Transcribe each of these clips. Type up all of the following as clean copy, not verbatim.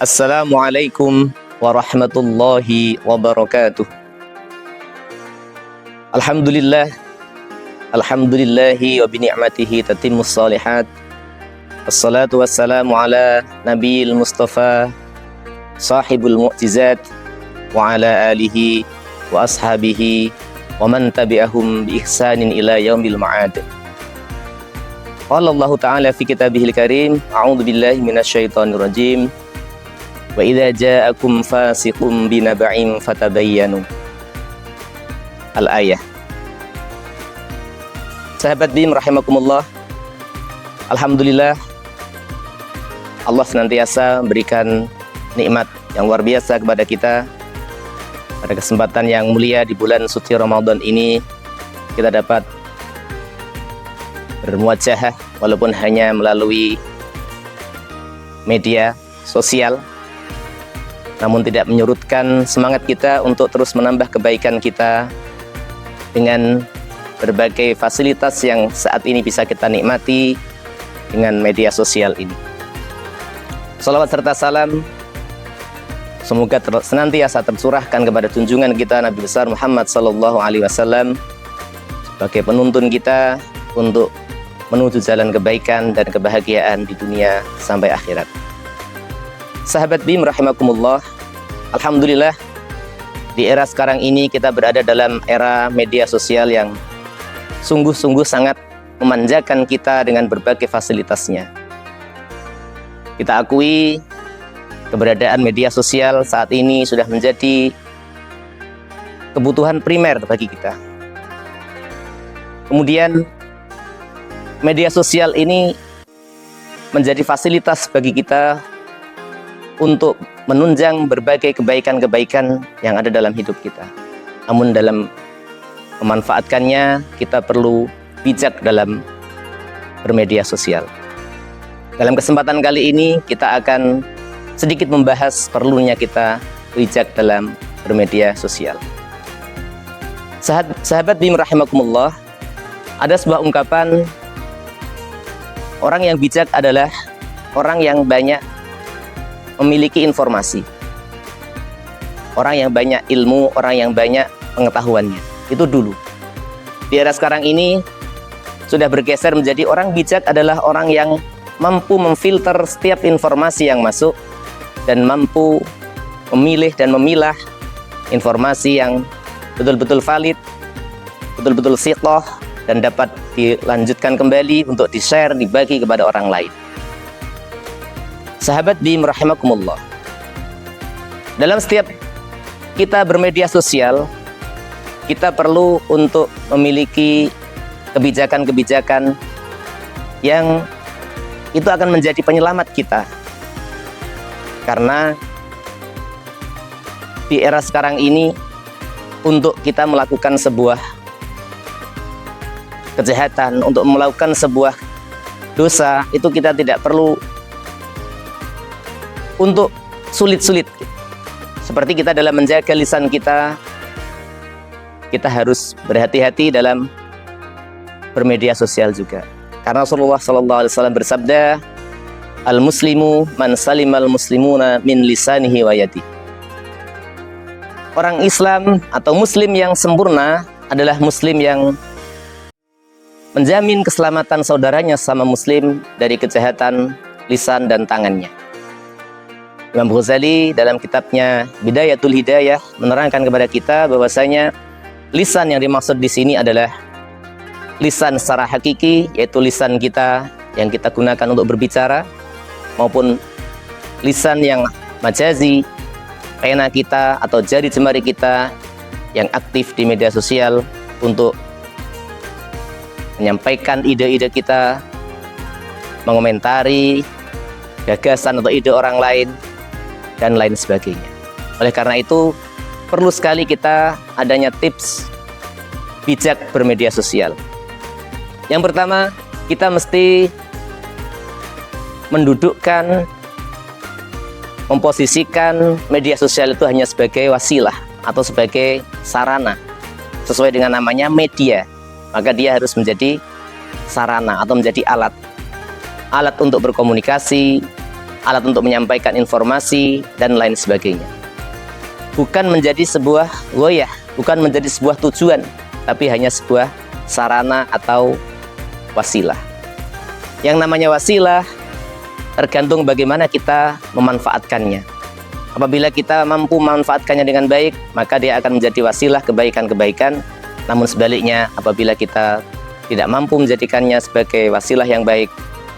Assalamualaikum warahmatullahi wabarakatuh. Alhamdulillah, alhamdulillahi wa bini'matihi tatimmus salihat. Wassalatu wassalamu ala nabiyil mustafa sahibul mu'jizat wa ala alihi wa ashabihi wa man tabi'ahum bi ihsanin ila yaumil ma'ad. Qala Allah Ta'ala fi kitabihil karim, a'udzu billahi minasyaitonir rajim. Wa idza ja'akum fasiqun binaba'in fatabayyanu. Al-ayah. Sahabat BIM rahimakumullah, alhamdulillah Allah senantiasa memberikan nikmat yang luar biasa kepada kita. Pada kesempatan yang mulia di bulan suci Ramadan ini, kita dapat bermuajahah walaupun hanya melalui media sosial, namun tidak menyurutkan semangat kita untuk terus menambah kebaikan kita dengan berbagai fasilitas yang saat ini bisa kita nikmati dengan media sosial ini. Salawat serta salam semoga senantiasa tercurahkan kepada junjungan kita Nabi besar Muhammad sallallahu alaihi wasallam sebagai penuntun kita untuk menuju jalan kebaikan dan kebahagiaan di dunia sampai akhirat. Sahabat BIM rahimakumullah, alhamdulillah di era sekarang ini kita berada dalam era media sosial yang sungguh-sungguh sangat memanjakan kita dengan berbagai fasilitasnya. Kita akui keberadaan media sosial saat ini sudah menjadi kebutuhan primer bagi kita. Kemudian media sosial ini menjadi fasilitas bagi kita untuk menunjang berbagai kebaikan-kebaikan yang ada dalam hidup kita. Namun dalam memanfaatkannya, kita perlu bijak dalam bermedia sosial. Dalam kesempatan kali ini, kita akan sedikit membahas perlunya kita bijak dalam bermedia sosial. Sahabat BIM rahimakumullah, ada sebuah ungkapan, orang yang bijak adalah orang yang banyak memiliki informasi, orang yang banyak ilmu, orang yang banyak pengetahuannya. Itu dulu. Di era sekarang ini sudah bergeser menjadi orang bijak adalah orang yang mampu memfilter setiap informasi yang masuk dan mampu memilih dan memilah informasi yang betul-betul valid, betul-betul siqah, dan dapat dilanjutkan kembali untuk di-share, dibagi kepada orang lain. Sahabat BIM rahimakumullah, dalam setiap kita bermedia sosial, kita perlu untuk memiliki kebijakan-kebijakan yang itu akan menjadi penyelamat kita. Karena di era sekarang ini, untuk kita melakukan sebuah kejahatan, untuk melakukan sebuah dosa, itu kita tidak perlu untuk sulit-sulit. Seperti kita dalam menjaga lisan kita, kita harus berhati-hati dalam bermedia sosial juga. Karena Rasulullah SAW bersabda, al-muslimu man salimal muslimuna min lisanihi wa yadihi. Orang Islam atau muslim yang sempurna adalah muslim yang menjamin keselamatan saudaranya sama muslim dari kejahatan lisan dan tangannya. Imam Ghazali dalam kitabnya Bidayatul Hidayah menerangkan kepada kita bahwasanya lisan yang dimaksud di sini adalah lisan secara hakiki, yaitu lisan kita yang kita gunakan untuk berbicara, maupun lisan yang majazi, pena kita atau jari jemari kita yang aktif di media sosial untuk menyampaikan ide-ide kita, mengomentari gagasan atau ide orang lain, dan lain sebagainya. Oleh karena itu, perlu sekali kita adanya tips bijak bermedia sosial. Yang pertama, kita mesti mendudukkan, memposisikan media sosial itu hanya sebagai wasilah atau sebagai sarana. Sesuai dengan namanya media, maka dia harus menjadi sarana atau menjadi alat untuk berkomunikasi, alat untuk menyampaikan informasi, dan lain sebagainya. Bukan menjadi sebuah goyah, bukan menjadi sebuah tujuan, tapi hanya sebuah sarana atau wasilah. Yang namanya wasilah tergantung bagaimana kita memanfaatkannya. Apabila kita mampu memanfaatkannya dengan baik, maka dia akan menjadi wasilah kebaikan-kebaikan. Namun sebaliknya, apabila kita tidak mampu menjadikannya sebagai wasilah yang baik,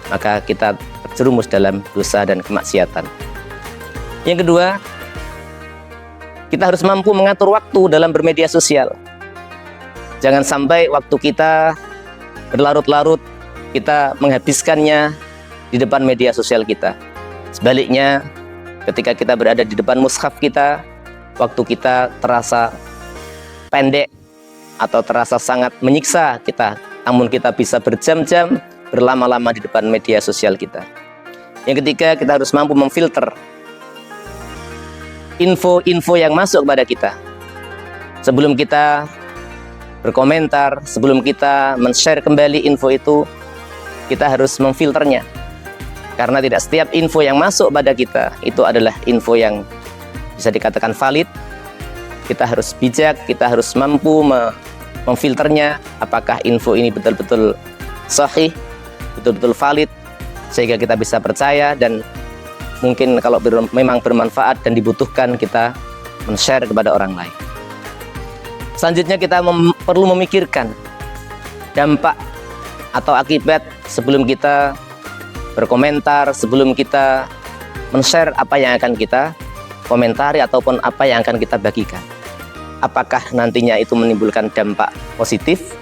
maka kita terjerumus dalam dosa dan kemaksiatan. Yang kedua, kita harus mampu mengatur waktu dalam bermedia sosial. Jangan sampai waktu kita berlarut-larut, kita menghabiskannya di depan media sosial kita. Sebaliknya, ketika kita berada di depan mushaf kita, waktu kita terasa pendek atau terasa sangat menyiksa kita, namun kita bisa berjam-jam, berlama-lama di depan media sosial kita. Yang ketiga, kita harus mampu memfilter info-info yang masuk kepada kita. Sebelum kita berkomentar, sebelum kita men-share kembali info itu, kita harus memfilternya. Karena tidak setiap info yang masuk pada kita itu adalah info yang bisa dikatakan valid. Kita harus bijak, kita harus mampu memfilternya. Apakah info ini betul-betul sahih, betul-betul valid, sehingga kita bisa percaya, dan mungkin kalau memang bermanfaat dan dibutuhkan, kita men-share kepada orang lain. Selanjutnya kita perlu memikirkan dampak atau akibat sebelum kita berkomentar, sebelum kita men-share apa yang akan kita komentari ataupun apa yang akan kita bagikan. Apakah nantinya itu menimbulkan dampak positif?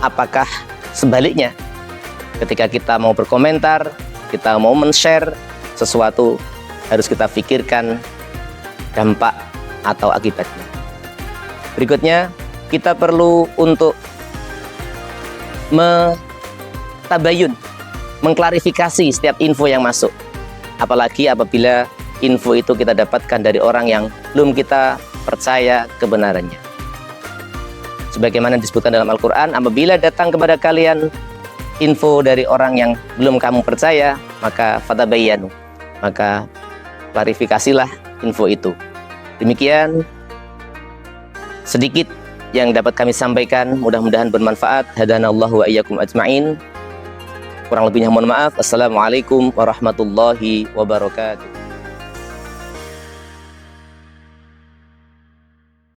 Apakah sebaliknya, ketika kita mau berkomentar, kita mau men-share sesuatu, harus kita pikirkan dampak atau akibatnya. Berikutnya, kita perlu untuk tabayun, mengklarifikasi setiap info yang masuk. Apalagi apabila info itu kita dapatkan dari orang yang belum kita percaya kebenarannya. Sebagaimana disebutkan dalam Al-Quran, apabila datang kepada kalian info dari orang yang belum kamu percaya, maka fatabayyanu, maka klarifikasilah info itu. Demikian sedikit yang dapat kami sampaikan, mudah-mudahan bermanfaat. Hadanallahu wa iyyakum ajma'in. Kurang lebihnya mohon maaf. Assalamualaikum warahmatullahi wabarakatuh.